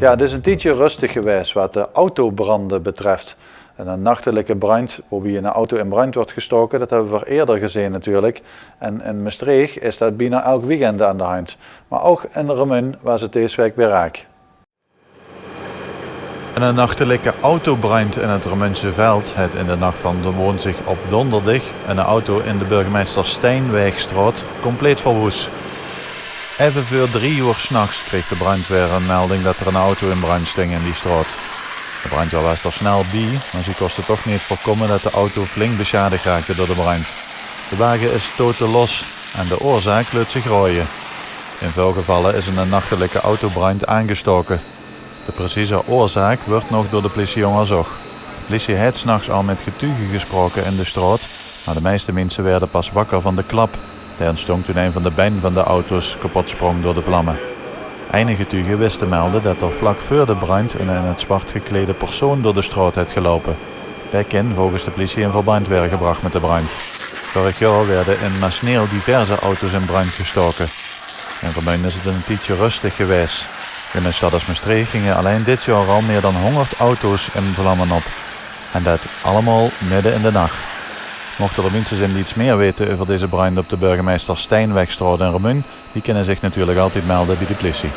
Ja, het is een tijdje rustig geweest wat de autobranden betreft. En een nachtelijke brand waarbij een auto in brand wordt gestoken, dat hebben we eerder gezien natuurlijk. En in Maastricht is dat bijna elk weekend aan de hand. Maar ook in Remun was het deze week weer raak. Een nachtelijke autobrand in het Remunse veld heeft in de nacht van de woensdag op donderdag een auto in de burgemeester Steinwegstraat compleet verwoest. Even voor 3 uur 's nachts kreeg de brandweer een melding dat er een auto in brand sting in die straat. De brandweer was er snel bij, maar ze kostte toch niet voorkomen dat de auto flink beschadigd raakte door de brand. De wagen is totaal los en de oorzaak laat zich rooien. In veel gevallen is een nachtelijke autobrand aangestoken. De precieze oorzaak wordt nog door de politie onderzocht. De politie heeft 's nachts al met getuigen gesproken in de straat, maar de meeste mensen werden pas wakker van de klap. Die ontstond toen een van de benen van de auto's kapot sprong door de vlammen. Enige getuigen wisten melden dat er vlak voor de brand een in het zwart geklede persoon door de straat heeft gelopen. Die kan volgens de politie in verband werden gebracht met de brand. Vorig jaar werden in Maasneel diverse auto's in brand gestoken. In Remun is het een tijdje rustig geweest. In een stad als Maastricht gingen alleen dit jaar al meer dan 100 auto's in vlammen op. En dat allemaal midden in de nacht. Mochten er mensen zijn die iets meer weten over deze brand op de burgemeester Steinwegstraat in Remun, die kunnen zich natuurlijk altijd melden bij de politie.